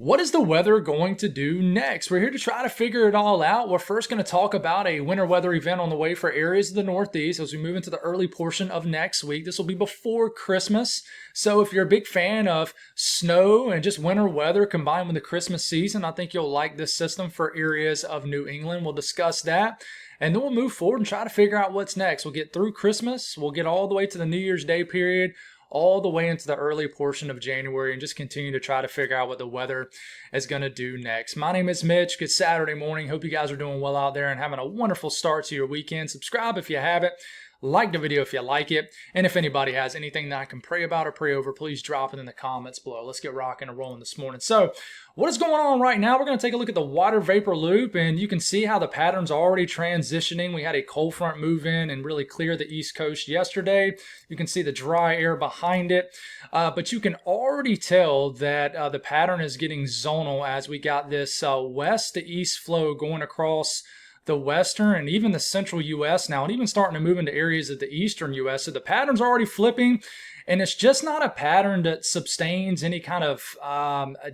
What is the weather going to do next? We're here to try to figure it all out. We're first going to talk about a winter weather event on the way for areas of the Northeast as we move into the early portion of next week. This will be before Christmas. So if you're a big fan of snow and just winter weather combined with the Christmas season, I think you'll like this system for areas of New England. We'll discuss that. And then we'll move forward and try to figure out what's next. We'll get through Christmas. We'll get all the way to the New Year's Day period, all the way into the early portion of January, and just continue to try to figure out what the weather is going to do next. My name is Mitch. Good Saturday morning. Hope you guys are doing well out there and having a wonderful start to your weekend. Subscribe if you haven't. Like the video if you like it. And if anybody has anything that I can pray about or pray over, please drop it in the comments below. Let's get rocking and rolling this morning. So, what is going on right now? We're going to take a look at the water vapor loop, and you can see how the pattern's already transitioning. We had a cold front move in and really clear the East Coast yesterday. You can see the dry air behind it, but you can already tell that the pattern is getting zonal as we got this west to east flow going across the western and even the central U.S. now, and even starting to move into areas of the eastern U.S. So the pattern's already flipping, and it's just not a pattern that sustains any kind of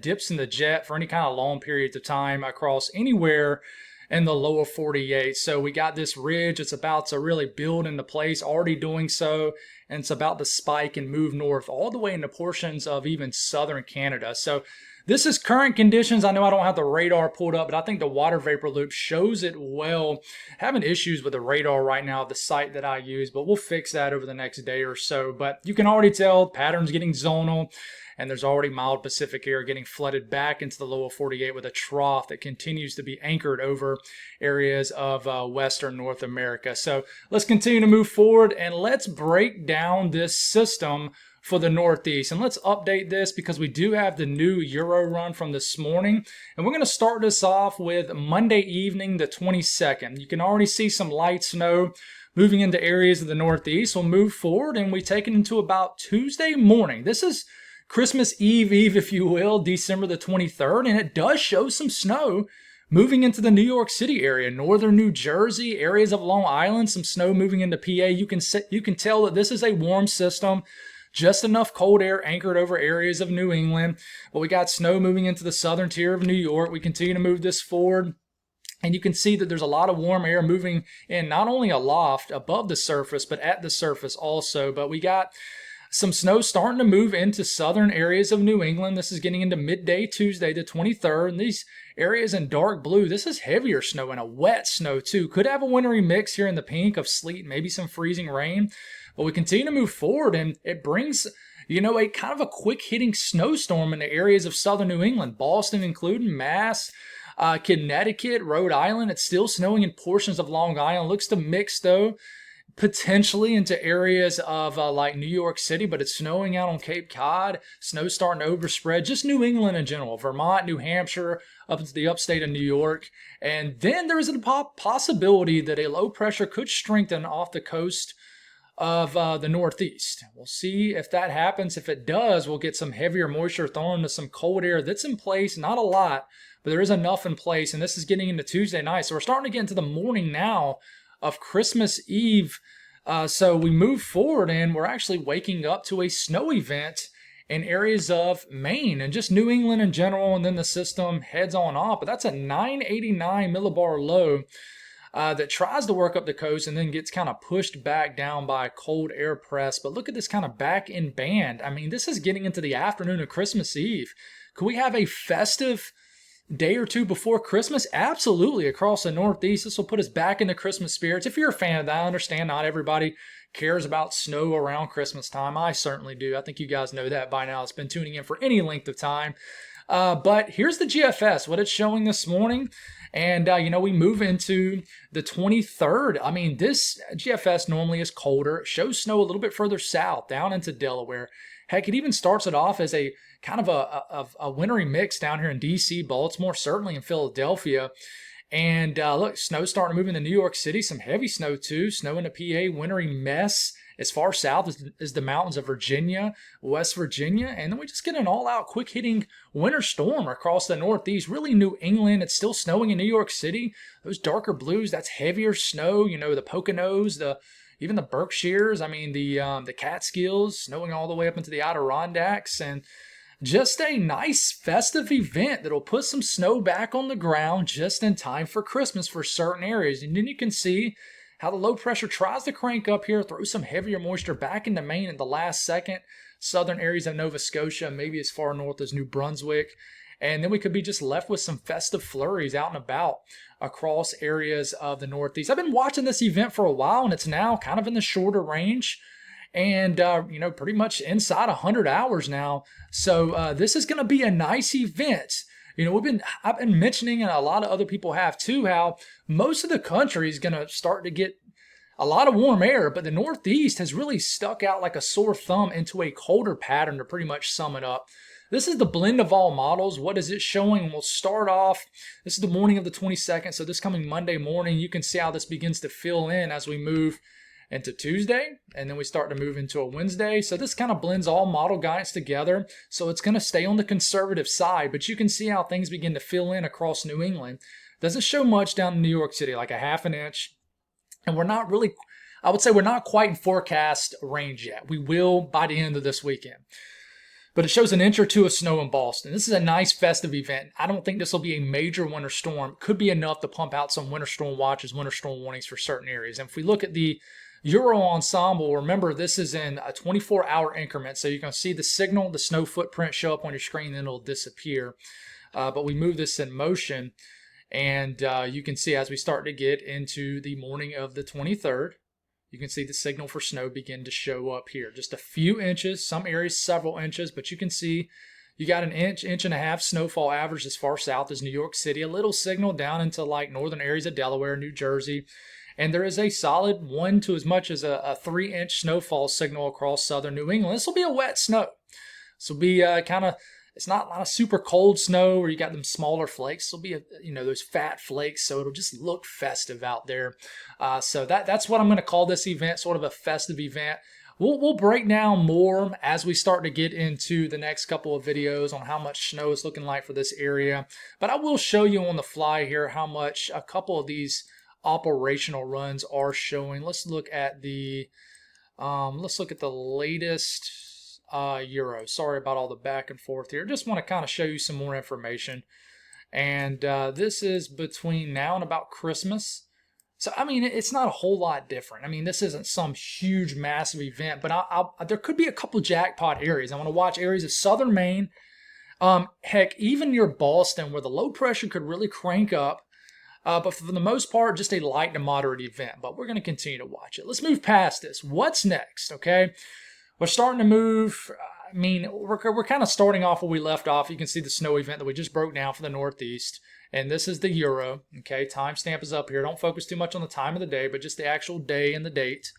dips in the jet for any kind of long periods of time across anywhere in the lower 48. So we got this ridge. It's about to really build into place, already doing so, and it's about to spike and move north all the way into portions of even southern Canada. So this is current conditions. I know I don't have the radar pulled up, but I think the water vapor loop shows it well. Having issues with the radar right now, the site that I use, but we'll fix that over the next day or so. But you can already tell patterns getting zonal, and there's already mild Pacific air getting flooded back into the lower 48 with a trough that continues to be anchored over areas of western North America. So let's continue to move forward, and let's break down this system for the Northeast. And let's update this because we do have the new Euro run from this morning. And we're going to start this off with Monday evening, the 22nd. You can already see some light snow moving into areas of the Northeast. We'll move forward and we take it into about Tuesday morning. This is Christmas Eve, if you will, December the 23rd. And it does show some snow moving into the New York City area, northern New Jersey, areas of Long Island, some snow moving into PA. You can tell that this is a warm system. Just enough cold air anchored over areas of New England. But we got snow moving into the southern tier of New York. We continue to move this forward. And you can see that there's a lot of warm air moving in, not only aloft above the surface, but at the surface also. But we got some snow starting to move into southern areas of New England. This is getting into midday Tuesday, the 23rd. And these areas in dark blue, this is heavier snow and a wet snow too. Could have a wintry mix here in the pink of sleet, maybe some freezing rain. But we continue to move forward, and it brings, a kind of a quick hitting snowstorm in the areas of southern New England, Boston included, Mass, Connecticut, Rhode Island. It's still snowing in portions of Long Island. Looks to mix, though, potentially into areas of like New York City, but it's snowing out on Cape Cod. Snow starting to overspread, just New England in general, Vermont, New Hampshire, up into the upstate of New York. And then there is a possibility that a low pressure could strengthen off the coast of the Northeast. We'll see if that happens. If it does, we'll get some heavier moisture thrown into some cold air that's in place. Not a lot, but there is enough in place. And this is getting into Tuesday night. So we're starting to get into the morning now of Christmas Eve. So we move forward and we're actually waking up to a snow event in areas of Maine and just New England in general. And then the system heads on off. But that's a 989 millibar low that tries to work up the coast and then gets kind of pushed back down by a cold air press. But look at this kind of back end band. I mean, this is getting into the afternoon of Christmas Eve. Could we have a festive day or two before Christmas? Absolutely. Across the Northeast, this will put us back into Christmas spirits. If you're a fan of that, I understand not everybody cares about snow around Christmas time. I certainly do. I think you guys know that by now. It's been tuning in for any length of time. But here's the GFS, what it's showing this morning. And, we move into the 23rd. I mean, this GFS normally is colder. It shows snow a little bit further south, down into Delaware. Heck, it even starts it off as a kind of a wintry mix down here in D.C., Baltimore, certainly in Philadelphia. And look, snow starting to move into New York City. Some heavy snow, too. Snow into PA, wintry mess as far south as the mountains of Virginia, West Virginia. And then we just get an all-out, quick-hitting winter storm across the Northeast. Really New England. It's still snowing in New York City. Those darker blues, that's heavier snow. The Poconos, even the Berkshires. I mean, the Catskills, snowing all the way up into the Adirondacks. And just a nice festive event that'll put some snow back on the ground just in time for Christmas for certain areas. And then you can see how the low pressure tries to crank up here, throw some heavier moisture back into Maine at the last second, southern areas of Nova Scotia, maybe as far north as New Brunswick. And then we could be just left with some festive flurries out and about across areas of the Northeast. I've been watching this event for a while, and it's now kind of in the shorter range and, pretty much inside 100 hours now. So this is going to be a nice event. I've been mentioning, and a lot of other people have too, how most of the country is going to start to get a lot of warm air, but the Northeast has really stuck out like a sore thumb into a colder pattern to pretty much sum it up. This is the blend of all models. What is it showing? We'll start off. This is the morning of the 22nd. So this coming Monday morning, you can see how this begins to fill in as we move into Tuesday, and then we start to move into a Wednesday. So this kind of blends all model guidance together. So it's going to stay on the conservative side, but you can see how things begin to fill in across New England. Doesn't show much down in New York City, like a half an inch. And we're not really, I would say we're not quite in forecast range yet. We will by the end of this weekend. But it shows an inch or two of snow in Boston. This is a nice festive event. I don't think this will be a major winter storm. Could be enough to pump out some winter storm watches, winter storm warnings for certain areas. And if we look at the Euro ensemble, remember this is in a 24-hour increment. So you're going to see the signal, the snow footprint show up on your screen, then it'll disappear. But we move this in motion. And you can see as we start to get into the morning of the 23rd, you can see the signal for snow begin to show up here. Just a few inches, some areas several inches, but you can see you got an inch, inch and a half snowfall average as far south as New York City, a little signal down into like northern areas of Delaware, New Jersey, and there is a solid 1 to as much as a 3-inch snowfall signal across southern New England. This will be a wet snow. This will be it's not a super cold snow where you got them smaller flakes. It'll be, those fat flakes. So it'll just look festive out there. So that's what I'm going to call this event, sort of a festive event. We'll break down more as we start to get into the next couple of videos on how much snow is looking like for this area. But I will show you on the fly here how much a couple of these operational runs are showing. Let's look at the latest Euro. Sorry about all the back and forth here. Just want to kind of show you some more information. And this is between now and about Christmas. So, I mean, it's not a whole lot different. I mean, this isn't some huge, massive event, but there could be a couple jackpot areas. I want to watch areas of southern Maine. Heck, even near Boston, where the low pressure could really crank up. But for the most part, just a light to moderate event. But we're going to continue to watch it. Let's move past this. What's next, okay? We're starting to move. I mean, we're kind of starting off where we left off. You can see the snow event that we just broke down for the Northeast. And this is the Euro. Okay, timestamp is up here. Don't focus too much on the time of the day, but just the actual day and the date.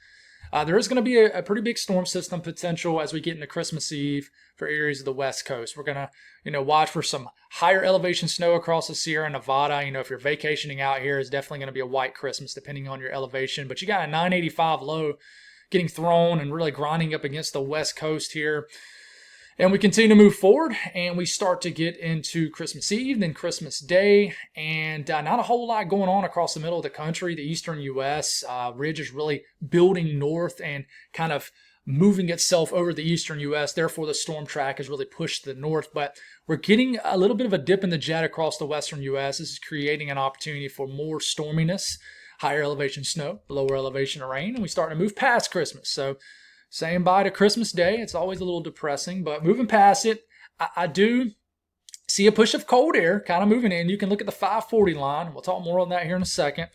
There is going to be a pretty big storm system potential as we get into Christmas Eve for areas of the West Coast. We're going to, watch for some higher elevation snow across the Sierra Nevada. If you're vacationing out here, it's definitely going to be a white Christmas depending on your elevation. But you got a 985 low getting thrown and really grinding up against the West Coast here. And we continue to move forward, and we start to get into Christmas Eve, then Christmas Day, and not a whole lot going on across the middle of the country. The eastern U.S. Ridge is really building north and kind of moving itself over the eastern U.S. Therefore, the storm track is really pushed to the north. But we're getting a little bit of a dip in the jet across the western U.S. This is creating an opportunity for more storminess, higher elevation snow, lower elevation rain, and we start to move past Christmas. So saying bye to Christmas Day, it's always a little depressing, but moving past it, I do see a push of cold air kind of moving in. You can look at the 540 line. We'll talk more on that here in a second.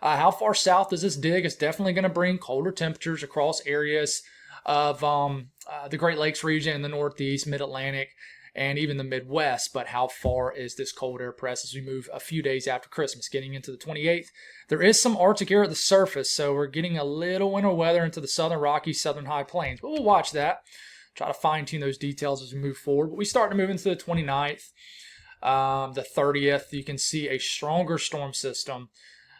How far south does this dig? It's definitely going to bring colder temperatures across areas of the Great Lakes region in the Northeast, Mid-Atlantic, and even the Midwest. But how far is this cold air press as we move a few days after Christmas, getting into the 28th? There is some Arctic air at the surface, so we're getting a little winter weather into the southern Rockies, southern high plains. But we'll watch that, try to fine-tune those details as we move forward. But we start to move into the 29th, the 30th. You can see a stronger storm system.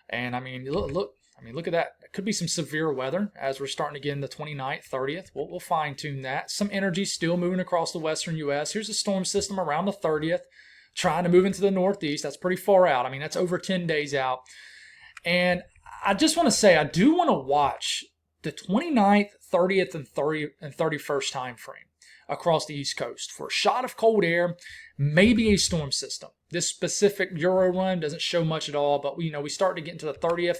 And, I mean, look at that. It could be some severe weather as we're starting to get in the 29th, 30th. We'll fine-tune that. Some energy still moving across the western U.S. Here's a storm system around the 30th, trying to move into the Northeast. That's pretty far out. I mean, that's over 10 days out. And I just want to say, I do want to watch the 29th, 30th, and 31st time frame. across the East Coast for a shot of cold air, maybe a storm system. This specific Euro run doesn't show much at all, but we start to get into the 30th,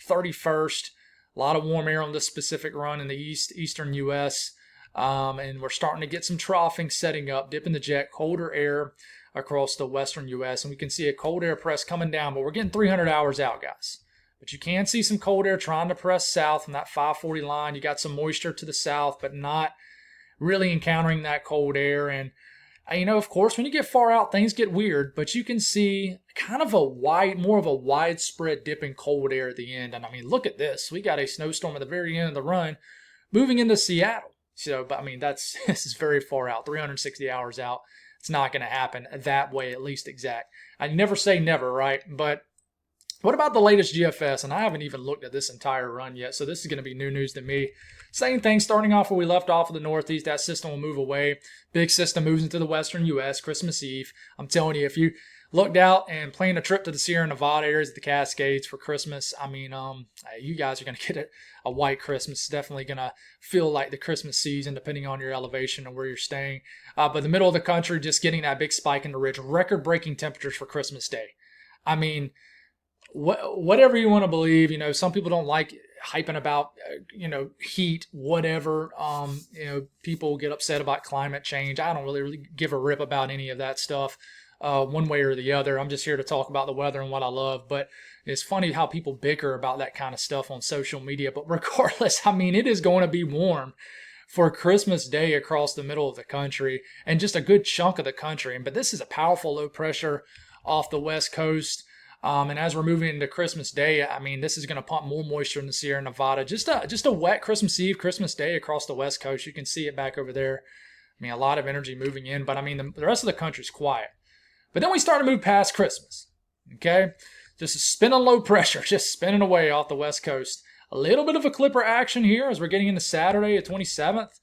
31st. A lot of warm air on this specific run in the eastern U.S., and we're starting to get some troughing setting up, dipping the jet, colder air across the western U.S., and we can see a cold air press coming down, but we're getting 300 hours out, guys. But you can see some cold air trying to press south from that 540 line. You got some moisture to the south, but not really encountering that cold air. And, of course, when you get far out, things get weird, but you can see kind of more of a widespread dip in cold air at the end. And, look at this. We got a snowstorm at the very end of the run moving into Seattle. So, but, this is very far out, 360 hours out. It's not going to happen that way, at least exact. I never say never, right? But what about the latest GFS? And I haven't even looked at this entire run yet, so this is going to be new news to me. Same thing, starting off where we left off of the Northeast, that system will move away. Big system moves into the western U.S. Christmas Eve. I'm telling you, if you looked out and planned a trip to the Sierra Nevada areas, the Cascades for Christmas, you guys are going to get a white Christmas. It's definitely going to feel like the Christmas season, depending on your elevation and where you're staying. But the middle of the country, just getting that big spike in the ridge, record-breaking temperatures for Christmas Day. Whatever you want to believe, some people don't like hyping about, heat, whatever. People get upset about climate change. I don't really give a rip about any of that stuff one way or the other. I'm just here to talk about the weather and what I love. But it's funny how people bicker about that kind of stuff on social media. But regardless, it is going to be warm for Christmas Day across the middle of the country and just a good chunk of the country. But this is a powerful low pressure off the West Coast. And as we're moving into Christmas Day, this is going to pump more moisture in the Sierra Nevada. Just a wet Christmas Eve, Christmas Day across the West Coast. You can see it back over there. A lot of energy moving in, but the rest of the country's quiet. But then we start to move past Christmas, okay? Just a spinning low pressure, just spinning away off the West Coast. A little bit of a clipper action here as we're getting into Saturday, the 27th.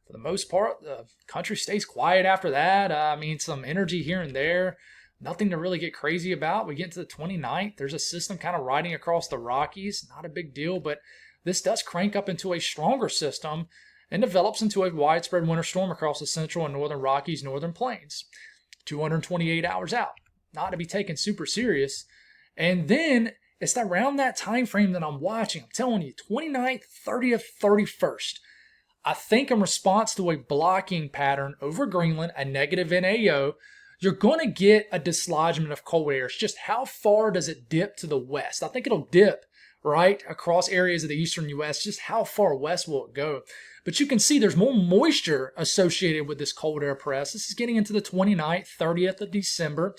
For the most part, the country stays quiet after that. Some energy here and there. Nothing to really get crazy about. We get to the 29th. There's a system kind of riding across the Rockies. Not a big deal, but this does crank up into a stronger system and develops into a widespread winter storm across the central and northern Rockies, northern plains. 228 hours out. Not to be taken super serious. And then it's around that time frame that I'm watching. I'm telling you, 29th, 30th, 31st. I think in response to a blocking pattern over Greenland, a negative NAO, you're going to get a dislodgement of cold air. It's just how far does it dip to the west? I think it'll dip, right, across areas of the eastern U.S. Just how far west will it go? But you can see there's more moisture associated with this cold air press. This is getting into the 29th, 30th of December.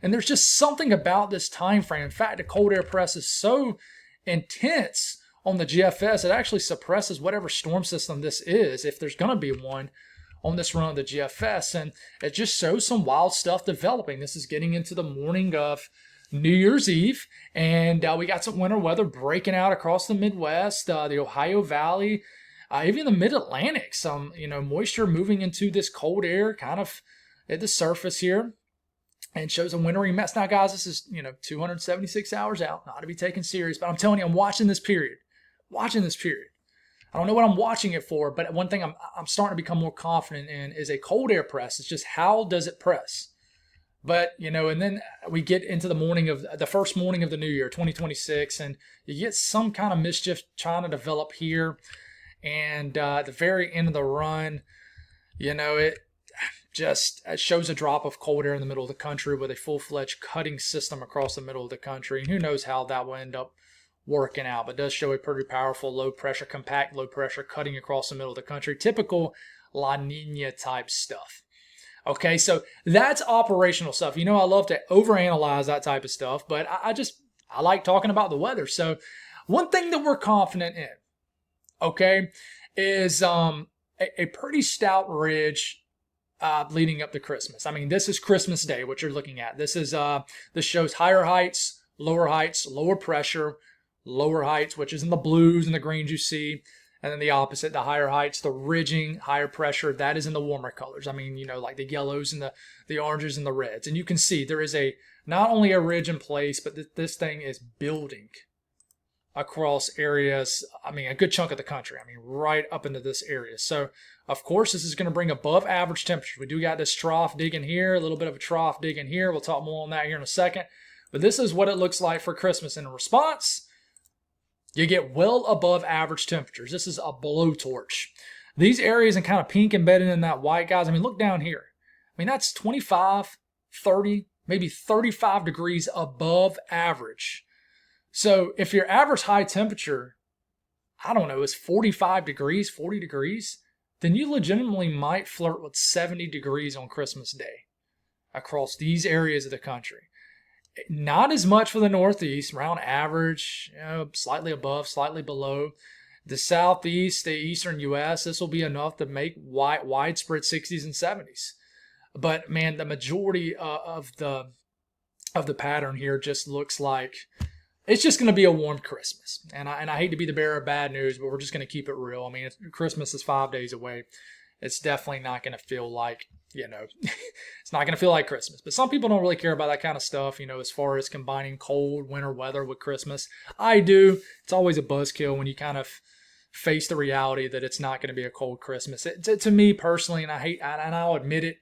And there's just something about this time frame. In fact, the cold air press is so intense on the GFS, it actually suppresses whatever storm system this is, if there's going to be one, on this run of the GFS, and it just shows some wild stuff developing. This is getting into the morning of New Year's Eve, and we got some winter weather breaking out across the Midwest, the Ohio Valley, even the Mid-Atlantic. Some moisture moving into this cold air kind of at the surface here, and shows a wintry mess. Now, guys, this is 276 hours out, not to be taken serious, but I'm telling you, I'm watching this period. I don't know what I'm watching it for, but one thing I'm starting to become more confident in is a cold air press. It's just how does it press? But, and then we get into the first morning of the new year, 2026, and you get some kind of mischief trying to develop here. And at the very end of the run, it shows a drop of cold air in the middle of the country with a full-fledged cutting system across the middle of the country. And who knows how that will end up working out, but it does show a pretty powerful low pressure, compact low pressure cutting across the middle of the country. Typical La Nina type stuff. Okay, so that's operational stuff. I love to overanalyze that type of stuff, but I like talking about the weather. So one thing that we're confident in, okay, is a pretty stout ridge leading up to Christmas. This is Christmas Day, what you're looking at. This shows higher heights, lower pressure, lower heights, which is in the blues and the greens you see, and then the opposite, the higher heights, the ridging, higher pressure, that is in the warmer colors. Like the yellows and the oranges and the reds. And you can see there is not only a ridge in place, but this thing is building across areas, I mean, a good chunk of the country. I mean, right up into this area. So, of course, this is going to bring above average temperatures. We do got this trough digging here, a little bit of a trough digging here. We'll talk more on that here in a second. But this is what it looks like for Christmas. In response, you get well above average temperatures. This is a blowtorch. These areas and kind of pink embedded in that white, guys, I mean, look down here. I mean, that's 25, 30, maybe 35 degrees above average. So if your average high temperature, I don't know, is 45 degrees, 40 degrees, then you legitimately might flirt with 70 degrees on Christmas Day across these areas of the country. Not as much for the Northeast, around average, slightly above, slightly below. The Southeast, the Eastern U.S., this will be enough to make widespread 60s and 70s. But man, the majority of the pattern here just looks like it's just going to be a warm Christmas. And I hate to be the bearer of bad news, but we're just going to keep it real. I mean, Christmas is 5 days away. It's definitely not going to feel like, it's not going to feel like Christmas. But some people don't really care about that kind of stuff, as far as combining cold winter weather with Christmas. I do. It's always a buzzkill when you kind of face the reality that it's not going to be a cold Christmas. To me personally, and I'll admit it,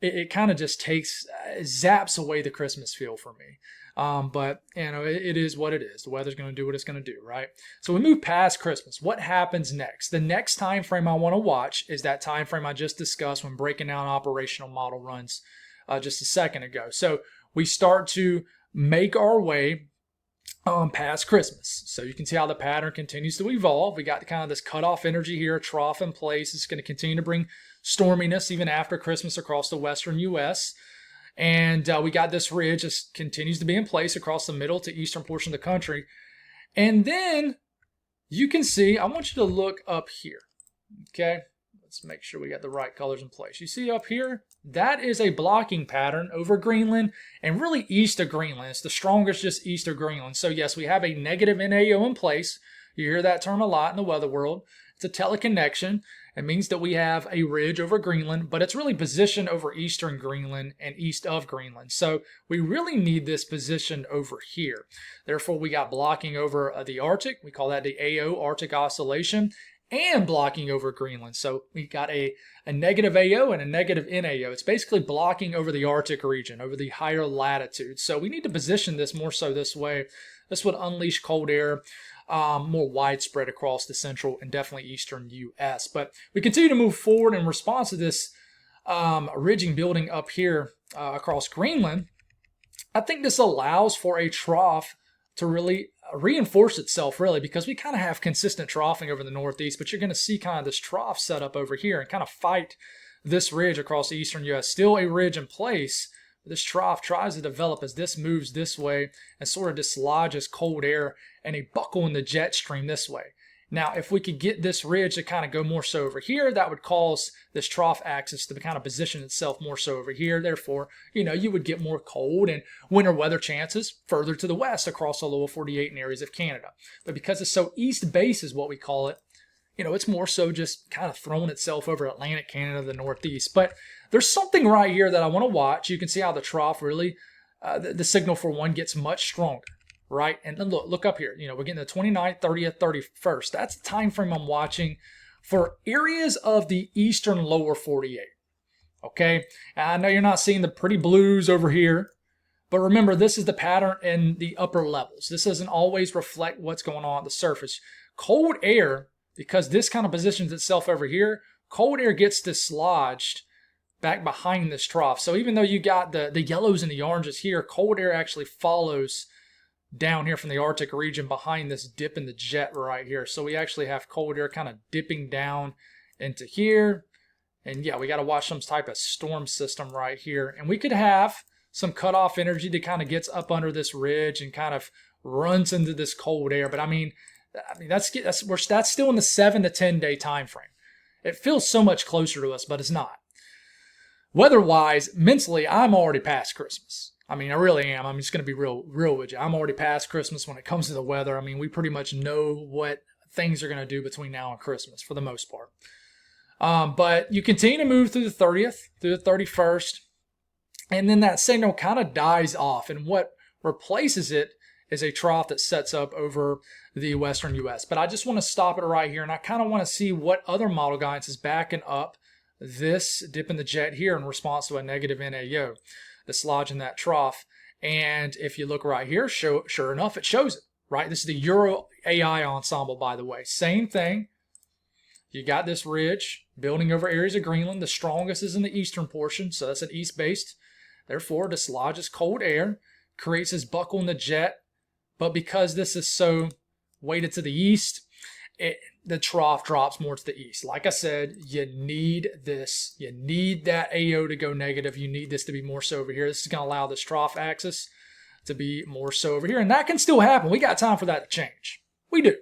it kind of just zaps away the Christmas feel for me. But it is what it is. The weather's going to do what it's going to do, right? So we move past Christmas. What happens next? The next time frame I want to watch is that time frame I just discussed when breaking down operational model runs just a second ago. So we start to make our way past Christmas. So you can see how the pattern continues to evolve. We got kind of this cutoff energy here, a trough in place. It's going to continue to bring storminess even after Christmas across the western U.S. And we got this ridge that continues to be in place across the middle to eastern portion of the country. And then you can see, I want you to look up here. Okay, let's make sure we got the right colors in place. You see up here, that is a blocking pattern over Greenland and really east of Greenland. It's the strongest just east of Greenland. So yes, we have a negative NAO in place. You hear that term a lot in the weather world. It's a teleconnection. It means that we have a ridge over Greenland, but it's really positioned over eastern Greenland and east of Greenland. So we really need this position over here. Therefore, we got blocking over the Arctic. We call that the AO, Arctic Oscillation, and blocking over Greenland. So we got a negative AO and a negative NAO. It's basically blocking over the Arctic region, over the higher latitudes. So we need to position this more so this way. This would unleash cold air more widespread across the central and definitely eastern U.S. But we continue to move forward in response to this ridging building up here across Greenland. I think this allows for a trough to really reinforce itself, really, because we kind of have consistent troughing over the Northeast, but you're going to see kind of this trough set up over here and kind of fight this ridge across the eastern U.S. Still a ridge in place. This trough tries to develop as this moves this way and sort of dislodges cold air and a buckle in the jet stream this way. Now, if we could get this ridge to kind of go more so over here, that would cause this trough axis to kind of position itself more so over here. Therefore, you would get more cold and winter weather chances further to the west across the lower 48 and areas of Canada. But because it's so east base is what we call it, it's more so just kind of throwing itself over Atlantic Canada, the Northeast. But there's something right here that I want to watch. You can see how the trough really, the signal for one gets much stronger, right? And then look up here. We're getting the 29th, 30th, 31st. That's the time frame I'm watching for areas of the eastern lower 48. Okay? And I know you're not seeing the pretty blues over here, but remember, this is the pattern in the upper levels. This doesn't always reflect what's going on at the surface. Cold air, because this kind of positions itself over here, cold air gets dislodged back behind this trough. So even though you got the yellows and the oranges here, cold air actually follows down here from the Arctic region behind this dip in the jet right here. So we actually have cold air kind of dipping down into here. And yeah, we got to watch some type of storm system right here. And we could have some cutoff energy that kind of gets up under this ridge and kind of runs into this cold air. But I mean that's still in the 7 to 10 day time frame. It feels so much closer to us, but it's not. Weather-wise, mentally, I'm already past Christmas. I mean, I really am. I'm just going to be real with you. I'm already past Christmas when it comes to the weather. I mean, we pretty much know what things are going to do between now and Christmas for the most part. But you continue to move through the 30th, through the 31st, and then that signal kind of dies off. And what replaces it is a trough that sets up over the western U.S. But I just want to stop it right here, and I kind of want to see what other model guidance is backing up this dip in the jet here in response to a negative NAO that's lodging that trough. And if you look right here, sure enough, it shows it, right? This is the Euro AI ensemble, by the way. Same thing. You got this ridge building over areas of Greenland. The strongest is in the eastern portion, so that's an east-based. Therefore, dislodges cold air, creates this buckle in the jet. But because this is so weighted to the east, the trough drops more to the east. Like I said, you need this. You need that AO to go negative. You need this to be more so over here. This is going to allow this trough axis to be more so over here. And that can still happen. We got time for that to change. We do.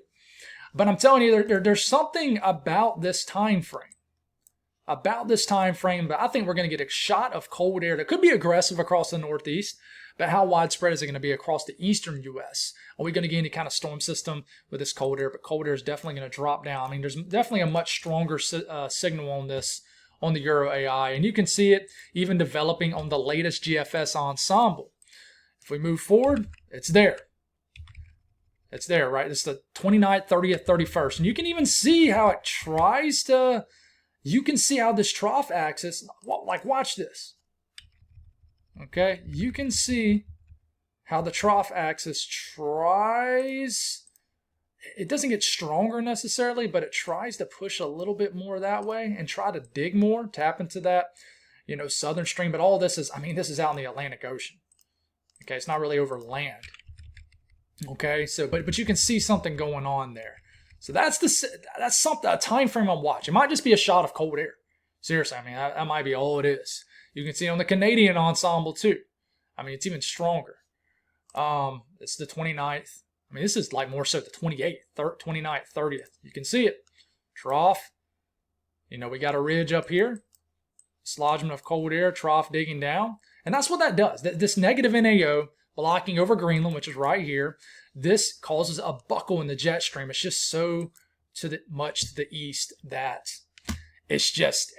But I'm telling you, there's something about this time frame. But I think we're going to get a shot of cold air that could be aggressive across the northeast. But how widespread is it going to be across the eastern U.S.? Are we going to get any kind of storm system with this cold air? But cold air is definitely going to drop down. I mean, there's definitely a much stronger signal on this, on the Euro AI. And you can see it even developing on the latest GFS ensemble. If we move forward, it's there. It's there, right? It's the 29th, 30th, 31st. And you can even see how it tries to, you can see how this trough axis, like watch this. Okay, you can see how the trough axis tries, it doesn't get stronger necessarily, but it tries to push a little bit more that way and try to dig more, tap into that, southern stream. But all this is, this is out in the Atlantic Ocean. Okay, it's not really over land. Okay, so but you can see something going on there. So that's something, a time frame I'm watching. It might just be a shot of cold air. Seriously, that might be all it is. You can see on the Canadian ensemble too. It's even stronger. It's the 29th. This is like more so the 28th, 29th, 30th. You can see it. Trough. We got a ridge up here. Dislodgement of cold air, trough digging down. And that's what that does. This negative NAO blocking over Greenland, which is right here, this causes a buckle in the jet stream. It's just so much to the east that it's just,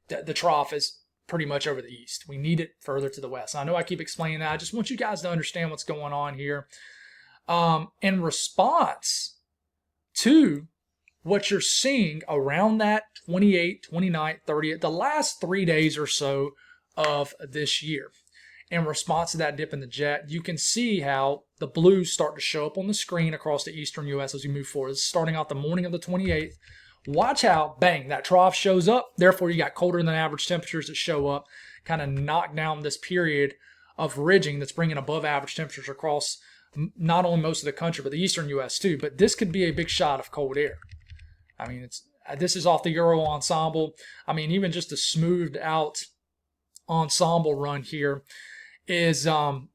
the trough is pretty much over the east. We need it further to the west. I know I keep explaining that. I just want you guys to understand what's going on here. In response to what you're seeing around that 28th, 29th, 30th, the last 3 days or so of this year. In response to that dip in the jet, you can see how the blues start to show up on the screen across the eastern U.S. as we move forward. Starting out the morning of the 28th. Watch how, bang, that trough shows up. Therefore, you got colder than average temperatures that show up, kind of knock down this period of ridging that's bringing above average temperatures across not only most of the country, but the eastern U.S. too. But this could be a big shot of cold air. This is off the Euro ensemble. Even just a smoothed out ensemble run here is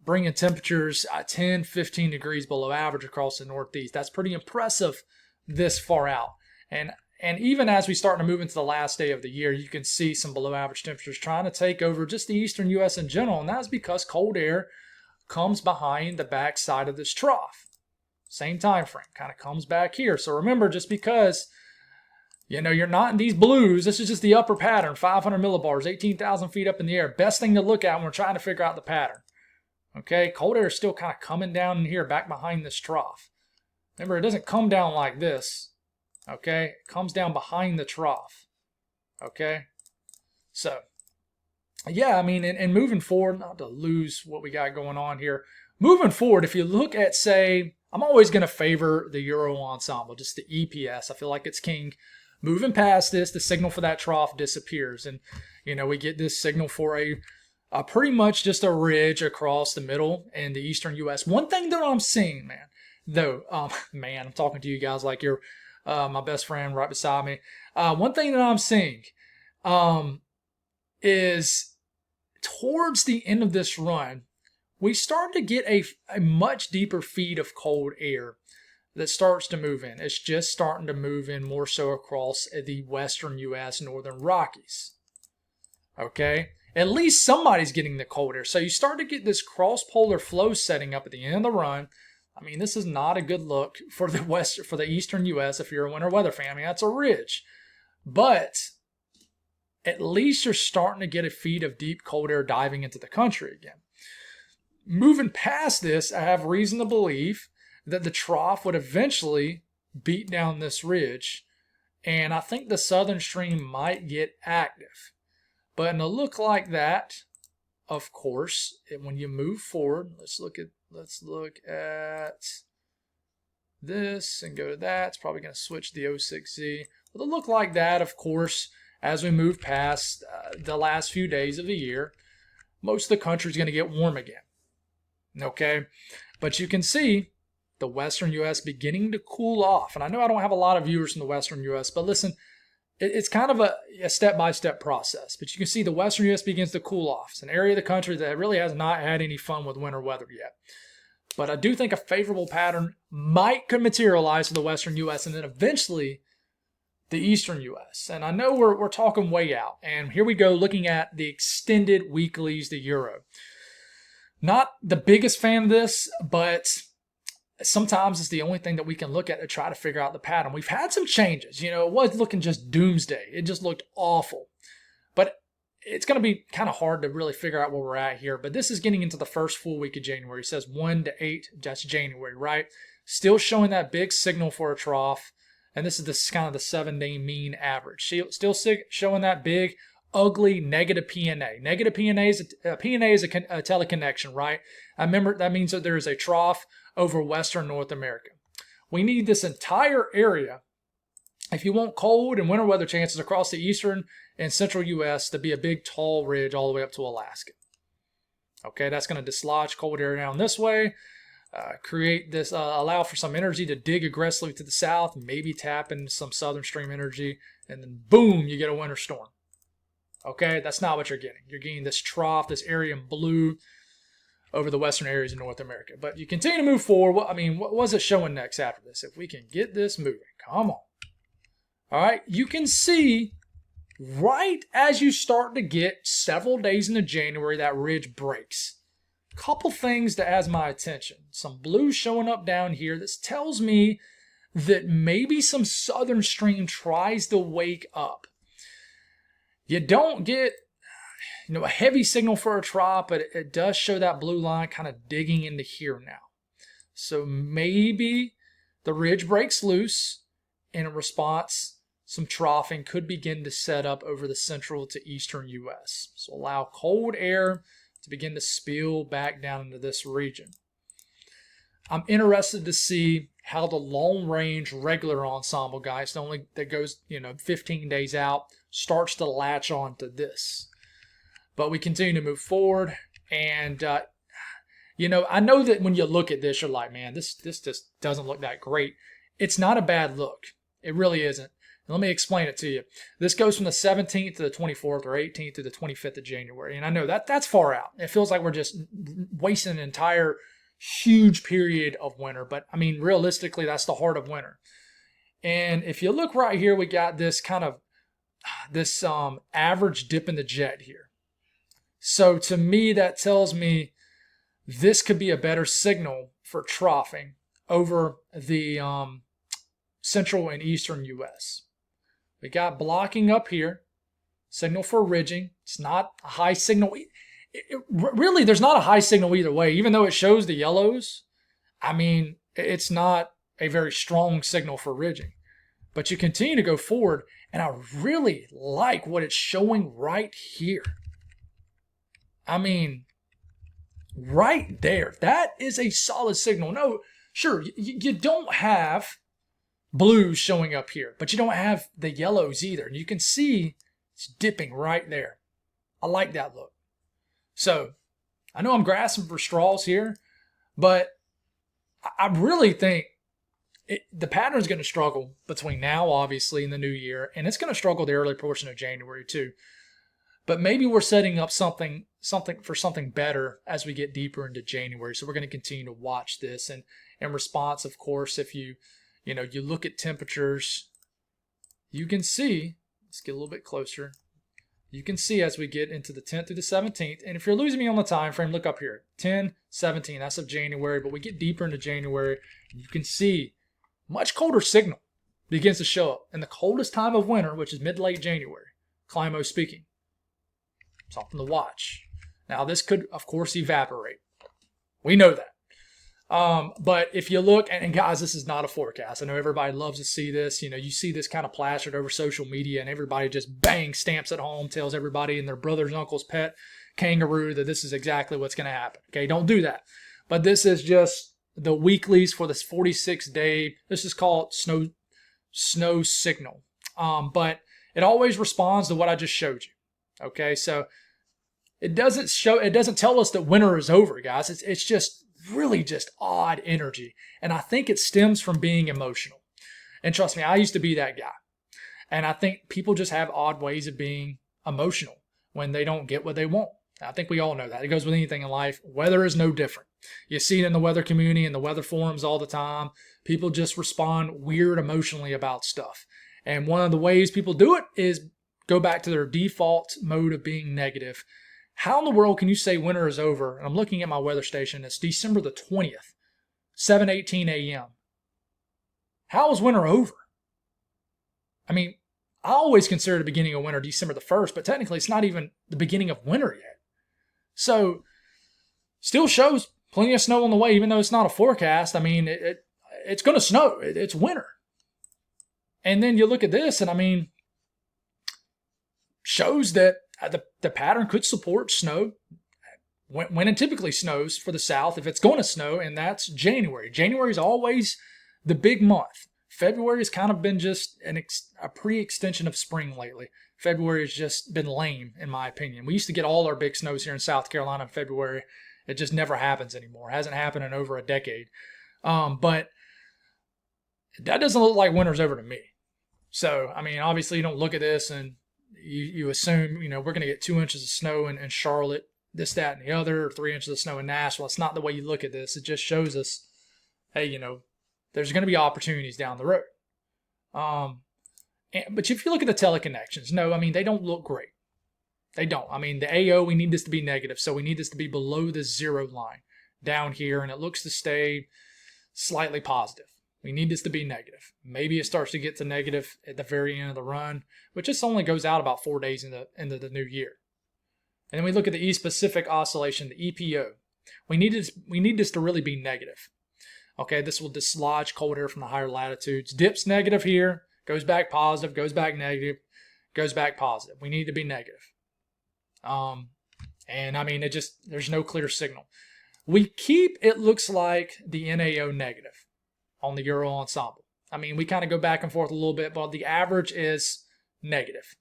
bringing temperatures 10, 15 degrees below average across the northeast. That's pretty impressive this far out. And even as we start to move into the last day of the year, you can see some below average temperatures trying to take over just the eastern U.S. in general. And that's because cold air comes behind the back side of this trough. Same time frame, kind of comes back here. So remember, just because you're not in these blues, this is just the upper pattern, 500 millibars, 18,000 feet up in the air. Best thing to look at when we're trying to figure out the pattern. Okay, cold air is still kind of coming down in here, back behind this trough. Remember, it doesn't come down like this. Okay, it comes down behind the trough. Okay, so yeah, and moving forward, not to lose what we got going on here. Moving forward, if you look at, say, I'm always going to favor the Euro ensemble, just the EPS. I feel like it's king. Moving past this, the signal for that trough disappears. And, we get this signal for a pretty much just a ridge across the middle and the eastern U.S. One thing that I'm seeing, I'm talking to you guys like you're my best friend right beside me. One thing that I'm seeing is towards the end of this run, we start to get a much deeper feed of cold air that starts to move in. It's just starting to move in more so across the western U.S. northern Rockies. Okay? At least somebody's getting the cold air. So you start to get this cross-polar flow setting up at the end of the run. This is not a good look for the eastern U.S. if you're a winter weather fan. That's a ridge. But at least you're starting to get a feed of deep cold air diving into the country again. moving past this, I have reason to believe that the trough would eventually beat down this ridge, and I think the southern stream might get active. But in a look like that, of course, when you move forward, let's look at this and go to that. It's probably going to switch the 06Z. With a look like that, of course, as we move past the last few days of the year, most of the country is going to get warm again. Okay? But you can see the western U.S. beginning to cool off. And I know I don't have a lot of viewers from the western U.S., but listen, it's kind of a step-by-step process. But you can see the western U.S. begins to cool off. It's an area of the country that really has not had any fun with winter weather yet. But I do think a favorable pattern could materialize for the western U.S. and then eventually the eastern U.S. And I know we're talking way out. And here we go looking at the extended weeklies, the Euro. Not the biggest fan of this, but sometimes it's the only thing that we can look at to try to figure out the pattern. We've had some changes. You know, it was looking just doomsday. It just looked awful. But it's going to be kind of hard to really figure out where we're at here. But this is getting into the first full week of January. It says 1 to 8. That's January, right? Still showing that big signal for a trough. And this is kind of the 7-day mean average. Still showing that big, ugly negative PNA. Negative PNA is a teleconnection, right? I remember that means that there is a trough over western North America. We need this entire area, if you want cold and winter weather chances across the eastern and central U.S., to be a big tall ridge all the way up to Alaska. Okay, that's going to dislodge cold air down this way, create this, allow for some energy to dig aggressively to the south, maybe tap into some southern stream energy, and then boom, you get a winter storm. Okay, that's not what you're getting. You're getting this trough, this area in blue over the western areas of North America. But you continue to move forward. What was it showing next after this? If we can get this moving, come on. All right, you can see right as you start to get several days into January, that ridge breaks. Couple things that has my attention. Some blue showing up down here. This tells me that maybe some southern stream tries to wake up. You don't get, a heavy signal for a trough, but it does show that blue line kind of digging into here now. So maybe the ridge breaks loose. In response, some troughing could begin to set up over the central to eastern U.S. So allow cold air to begin to spill back down into this region. I'm interested to see how the long range regular ensemble guys, the only that goes 15 days out, starts to latch on to this. But we continue to move forward, and I know that when you look at this, you're like, man, this just doesn't look that great. It's not a bad look. It really isn't. Let me explain it to you. This goes from the 17th to the 24th or 18th to the 25th of January. And I know that's far out. It feels like we're just wasting an entire huge period of winter. But, I mean, realistically, that's the heart of winter. And if you look right here, we got this kind of, this average dip in the jet here. So to me, that tells me this could be a better signal for troughing over the central and eastern U.S. We got blocking up here, signal for ridging. It's not a high signal. Really, there's not a high signal either way. Even though it shows the yellows, I mean, it's not a very strong signal for ridging. But you continue to go forward, and I really like what it's showing right here. I mean, right there. That is a solid signal. No, sure, you don't have blues showing up here, but you don't have the yellows either. And you can see it's dipping right there. I like that look. So I know I'm grasping for straws here, but I really think the pattern is going to struggle between now, obviously, and the new year, and it's going to struggle the early portion of January too. But maybe we're setting up something better as we get deeper into January. So we're going to continue to watch this. And in response, of course, if you look at temperatures, you can see, let's get a little bit closer. You can see as we get into the 10th through the 17th. And if you're losing me on the time frame, look up here. 10, 17, that's of January. But we get deeper into January, and you can see much colder signal begins to show up in the coldest time of winter, which is mid-late January, climo speaking. Something to watch. Now, this could, of course, evaporate. We know that. But if you look, and guys, this is not a forecast. I know everybody loves to see this. You know, you see this kind of plastered over social media, and everybody just bang stamps at home, tells everybody and their brother's uncle's pet kangaroo that this is exactly what's going to happen. Okay, don't do that. But this is just the weeklies for this 46-day. This is called snow signal. But it always responds to what I just showed you. Okay, so it doesn't tell us that winter is over, guys. It's just really just odd energy. And I think it stems from being emotional. And trust me, I used to be that guy. And I think people just have odd ways of being emotional when they don't get what they want. I think we all know that. It goes with anything in life. Weather is no different. You see it in the weather community and the weather forums all the time. People just respond weird emotionally about stuff. And one of the ways people do it is go back to their default mode of being negative. How in the world can you say winter is over? And I'm looking at my weather station. It's December the 20th, 7:18 a.m. How is winter over? I mean, I always consider the beginning of winter December the 1st, but technically it's not even the beginning of winter yet. So, still shows plenty of snow on the way, even though it's not a forecast. I mean, it's going to snow. It's winter. And then you look at this, and I mean, shows that the pattern could support snow when it typically snows for the South, if it's going to snow, and that's January. January is always the big month. February has kind of been just a pre-extension of spring lately. February has just been lame, in my opinion. We used to get all our big snows here in South Carolina in February. It just never happens anymore. It hasn't happened in over a decade. But that doesn't look like winter's over to me. So, I mean, obviously you don't look at this and you assume, you know, we're going to get 2 inches of snow in Charlotte, this, that, and the other, or 3 inches of snow in Nashville. It's not the way you look at this. It just shows us, hey, you know, there's going to be opportunities down the road. But if you look at the teleconnections, no, I mean, they don't look great. They don't. I mean, the AO, we need this to be negative, so we need this to be below the zero line down here, and it looks to stay slightly positive. We need this to be negative. Maybe it starts to get to negative at the very end of the run, which just only goes out about 4 days into the new year. And then we look at the East Pacific Oscillation, the EPO. We need this to really be negative. Okay, this will dislodge cold air from the higher latitudes. Dips negative here, goes back positive, goes back negative, goes back positive. We need to be negative. And I mean, there's no clear signal. We keep, it looks like, the NAO negative on the Euro Ensemble. I mean, we kind of go back and forth a little bit, but the average is negative.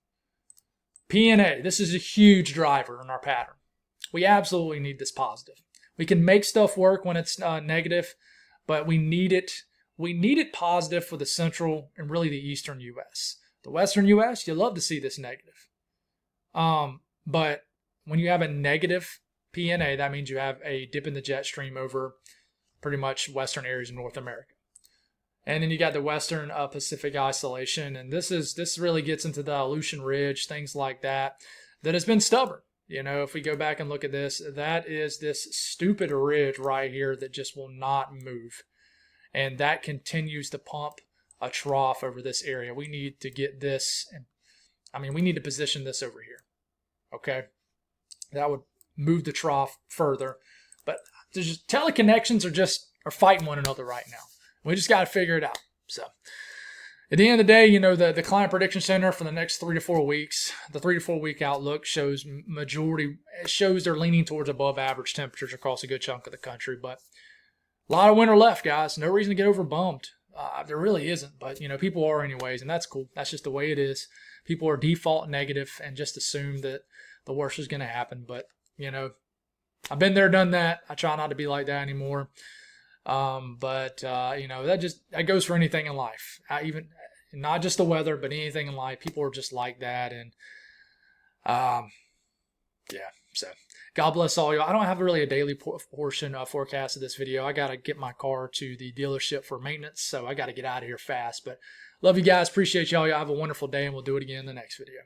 PNA, this is a huge driver in our pattern. We absolutely need this positive. We can make stuff work when it's negative, but we need it. We need it positive for the central and really the eastern U.S. The western U.S., you love to see this negative. But when you have a negative PNA, that means you have a dip in the jet stream over pretty much western areas of North America. And then you got the Western Pacific Oscillation, and this really gets into the Aleutian Ridge, things like that has been stubborn. You know, if we go back and look at this, that is this stupid ridge right here that just will not move. And that continues to pump a trough over this area. We need to get this, we need to position this over here. Okay? That would move the trough further. But there's just, teleconnections are fighting one another right now. We just got to figure it out. So, at the end of the day, you know, the Climate Prediction Center for the next 3 to 4 weeks, the 3 to 4 week outlook shows they're leaning towards above average temperatures across a good chunk of the country. But a lot of winter left, guys. No reason to get over bummed. There really isn't. But, you know, people are anyways, and that's cool. That's just the way it is. People are default negative and just assume that the worst is going to happen. But, you know, I've been there, done that. I try not to be like that anymore. But you know, that goes for anything in life. Even not just the weather, but anything in life. People are just like that, and yeah. So God bless all y'all. I don't have really a daily portion forecast of this video. I gotta get my car to the dealership for maintenance, so I gotta get out of here fast. But love you guys. Appreciate y'all. Y'all have a wonderful day, and we'll do it again in the next video.